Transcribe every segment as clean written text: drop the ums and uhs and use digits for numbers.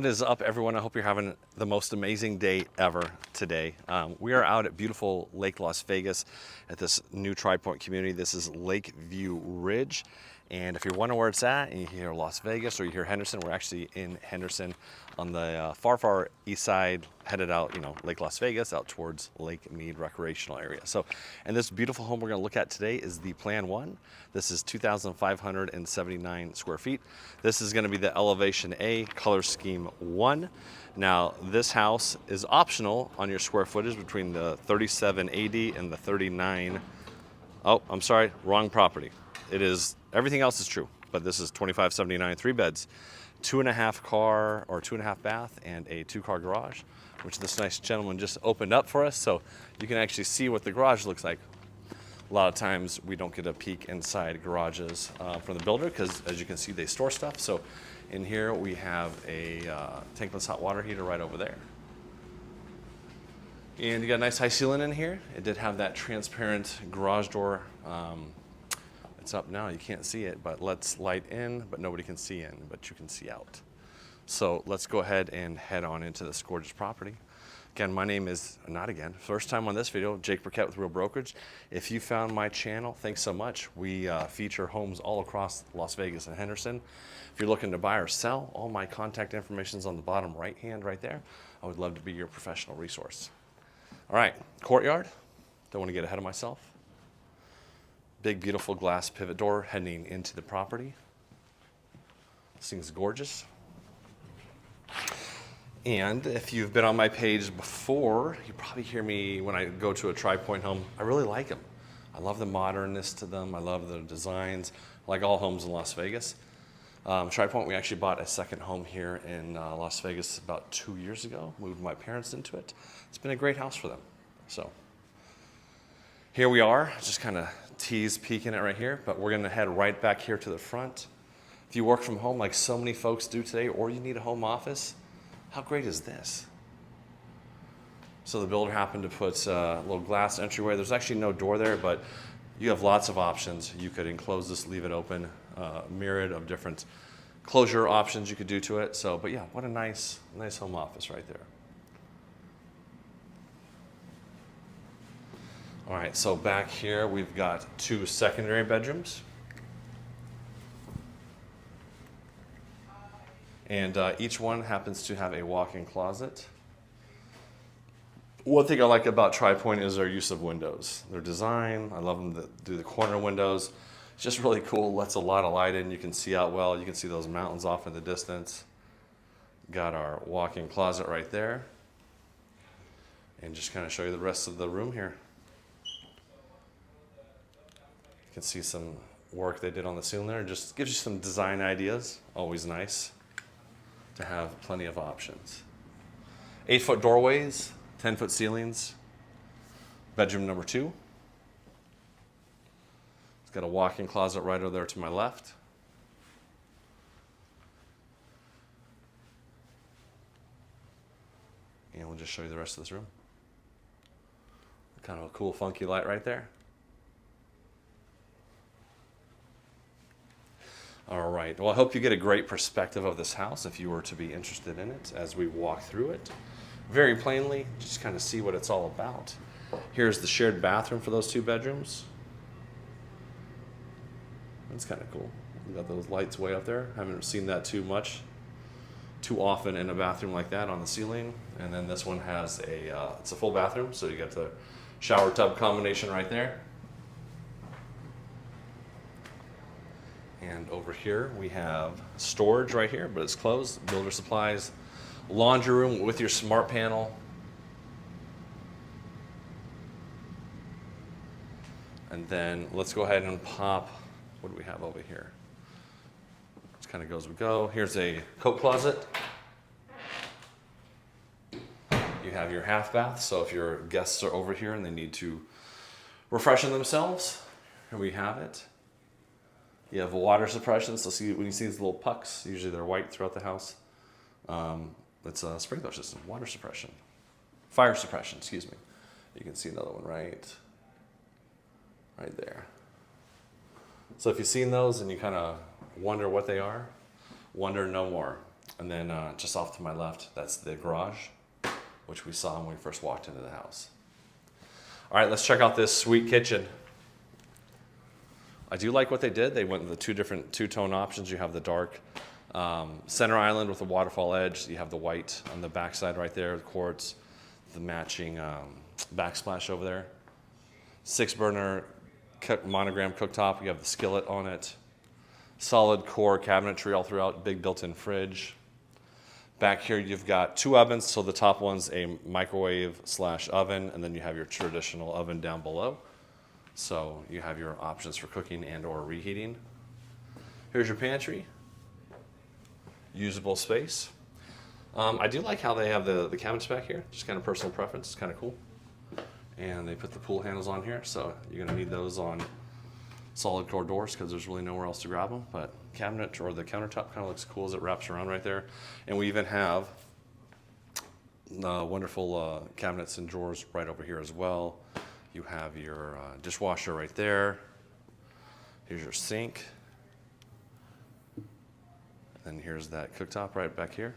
What is up, everyone? I hope you're having the most amazing day ever today. We are out at beautiful Lake Las Vegas at this new Tri Pointe community. This is Lakeview Ridge. And if you're wondering where it's at and you hear Las Vegas or you hear Henderson, we're actually in Henderson on the far east side, headed out, Lake Las Vegas, out towards Lake Mead recreational area. So, and this beautiful home we're gonna look at today is the Plan 1. This is 2,579 square feet. This is gonna be the Elevation A, color scheme 1. Now, this house is optional on your square footage between the 3780 and the 39. Oh, I'm sorry, wrong property. It is, everything else is true, but this is 2579, 3 beds, 2.5 car or 2.5 bath, and a 2-car garage, which this nice gentleman just opened up for us, so you can actually see what the garage looks like. A lot of times we don't get a peek inside garages from the builder because, as you can see, they store stuff. So in here we have a tankless hot water heater right over there. And you got a nice high ceiling in here. It did have that transparent garage door. It's up now, you can't see it, but let's light in, but nobody can see in, but you can see out. So let's go ahead and head on into this gorgeous property. Again, my name is, first time on this video, Jake Burkett with Real Brokerage. If you found my channel, thanks so much. We feature homes all across Las Vegas and Henderson. If you're looking to buy or sell, all my contact information is on the bottom right hand right there. I would love to be your professional resource. All right, courtyard. Don't want to get ahead of myself. Big, beautiful glass pivot door heading into the property. This thing's gorgeous. And if you've been on my page before, you probably hear me when I go to a Tri Pointe home. I really like them. I love the modernness to them. I love the designs, like all homes in Las Vegas. Tri Pointe, we actually bought a second home here in Las Vegas about 2 years ago. Moved my parents into it. It's been a great house for them. So here we are, just kind of peeking it right here, but we're gonna head right back here to the front. If you work from home like so many folks do today, or you need a home office, how great is this? So the builder happened to put a little glass entryway. There's actually no door there, but you have lots of options. You could enclose this, leave it open, myriad of different closure options you could do to it. So, but yeah, what a nice home office right there. All right, so back here we've got 2 secondary bedrooms. And each one happens to have a walk-in closet. One thing I like about Tri Pointe is their use of windows. Their design, I love them to do the corner windows. It's just really cool, lets a lot of light in. You can see out well. You can see those mountains off in the distance. Got our walk-in closet right there. And just kind of show you the rest of the room here. You can see some work they did on the ceiling there. It just gives you some design ideas. Always nice to have plenty of options. 8-foot doorways, 10-foot ceilings. Bedroom number 2. It's got a walk-in closet right over there to my left. And we'll just show you the rest of this room. Kind of a cool, funky light right there. All right, well, I hope you get a great perspective of this house if you were to be interested in it as we walk through it. Very plainly, just kind of see what it's all about. Here's the shared bathroom for those 2 bedrooms. That's kind of cool. We got those lights way up there. Haven't seen that too often in a bathroom like that on the ceiling. And then this one has it's a full bathroom, so you got the shower tub combination right there. And over here we have storage right here, but it's closed. Builder supplies, laundry room with your smart panel. And then let's go ahead and pop, what do we have over here? Just kind of goes we go. Here's a coat closet. You have your half bath, so if your guests are over here and they need to refreshen themselves, here we have it. You have water suppression, so see when you see these little pucks, usually they're white throughout the house. It's a sprinkler system, water suppression. Fire suppression, excuse me. You can see another one right there. So if you've seen those and you kind of wonder what they are, wonder no more. And then just off to my left, that's the garage, which we saw when we first walked into the house. All right, let's check out this sweet kitchen. I do like what they did. They went with the two different two-tone options. You have the dark center island with the waterfall edge. You have the white on the backside right there, the quartz, the matching backsplash over there. 6-burner monogram cooktop. You have the skillet on it. Solid core cabinetry all throughout, big built-in fridge. Back here you've got 2 ovens, so the top one's a microwave/oven, and then you have your traditional oven down below. So you have your options for cooking and or reheating. Here's your pantry. Usable space. I do like how they have the cabinets back here, just kind of personal preference, it's kind of cool. And they put the pull handles on here, so you're gonna need those on solid core doors because there's really nowhere else to grab them, but cabinet or the countertop kind of looks cool as it wraps around right there. And we even have wonderful cabinets and drawers right over here as well. You have your dishwasher right there. Here's your sink. And here's that cooktop right back here.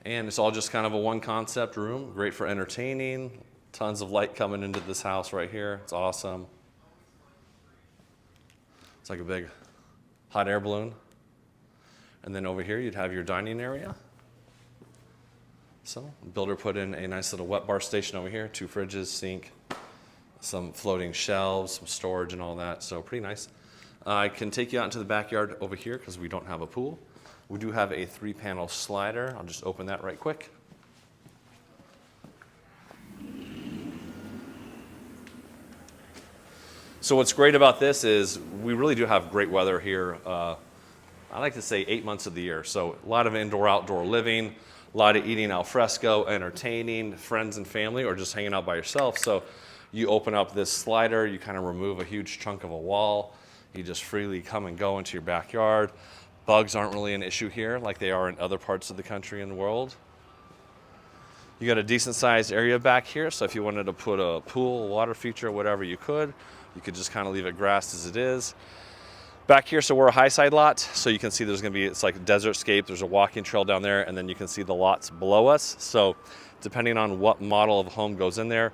And it's all just kind of a one concept room, great for entertaining. Tons of light coming into this house right here. It's awesome. It's like a big hot air balloon. And then over here you'd have your dining area. So builder put in a nice little wet bar station over here, 2 fridges, sink, some floating shelves, some storage and all that. So pretty nice. I can take you out into the backyard over here because we don't have a pool. We do have a 3-panel slider. I'll just open that right quick. So what's great about this is we really do have great weather here. I like to say 8 months of the year. So a lot of indoor-outdoor living, a lot of eating al fresco, entertaining, friends and family, or just hanging out by yourself. So you open up this slider, you kind of remove a huge chunk of a wall. You just freely come and go into your backyard. Bugs aren't really an issue here like they are in other parts of the country and the world. You got a decent sized area back here, so if you wanted to put a pool, water feature, whatever, you could. You could just kind of leave it grassed as it is. Back here, so we're a high side lot, so you can see there's gonna be, it's like a desert scape, there's a walking trail down there, and then you can see the lots below us. So depending on what model of home goes in there,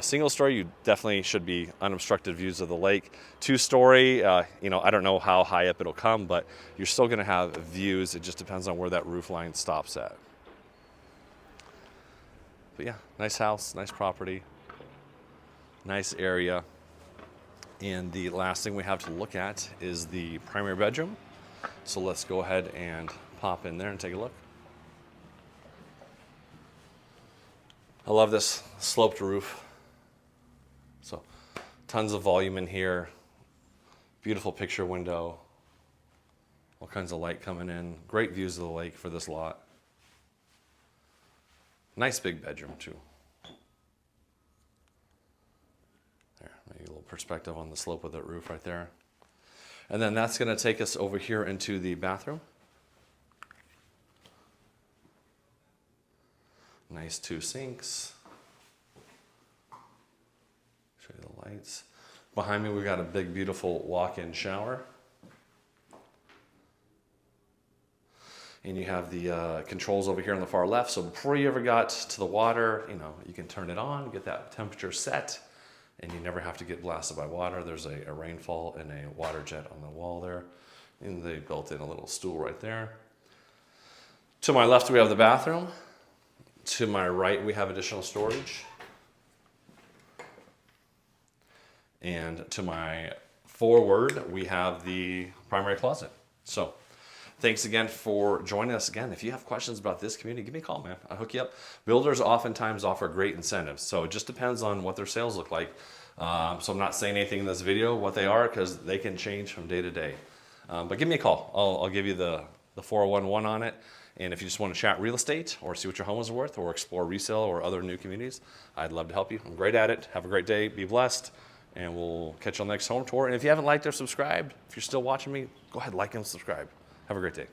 single story, you definitely should be unobstructed views of the lake. 2-story, you know, I don't know how high up it'll come, but you're still gonna have views. It just depends on where that roof line stops at. But yeah, nice house, nice property, nice area. And the last thing we have to look at is the primary bedroom. So let's go ahead and pop in there and take a look. I love this sloped roof. So tons of volume in here. Beautiful picture window. All kinds of light coming in. Great views of the lake for this lot. Nice big bedroom too. There, maybe a little perspective on the slope of that roof right there. And then that's going to take us over here into the bathroom. Nice 2 sinks. Show you the lights. Behind me, we've got a big, beautiful walk-in shower. And you have the controls over here on the far left. So before you ever got to the water, you know, you can turn it on, get that temperature set, and you never have to get blasted by water. There's a rainfall and a water jet on the wall there. And they built in a little stool right there. To my left, we have the bathroom. To my right, we have additional storage. And to my forward, we have the primary closet. So thanks again for joining us again. If you have questions about this community, give me a call, man. I'll hook you up. Builders oftentimes offer great incentives. So it just depends on what their sales look like. So I'm not saying anything in this video, what they are, because they can change from day to day. But give me a call. I'll give you the 411 on it. And if you just want to chat real estate or see what your home is worth or explore resale or other new communities, I'd love to help you. I'm great at it. Have a great day. Be blessed. And we'll catch you on the next home tour. And if you haven't liked or subscribed, if you're still watching me, go ahead, like and subscribe. Have a great day.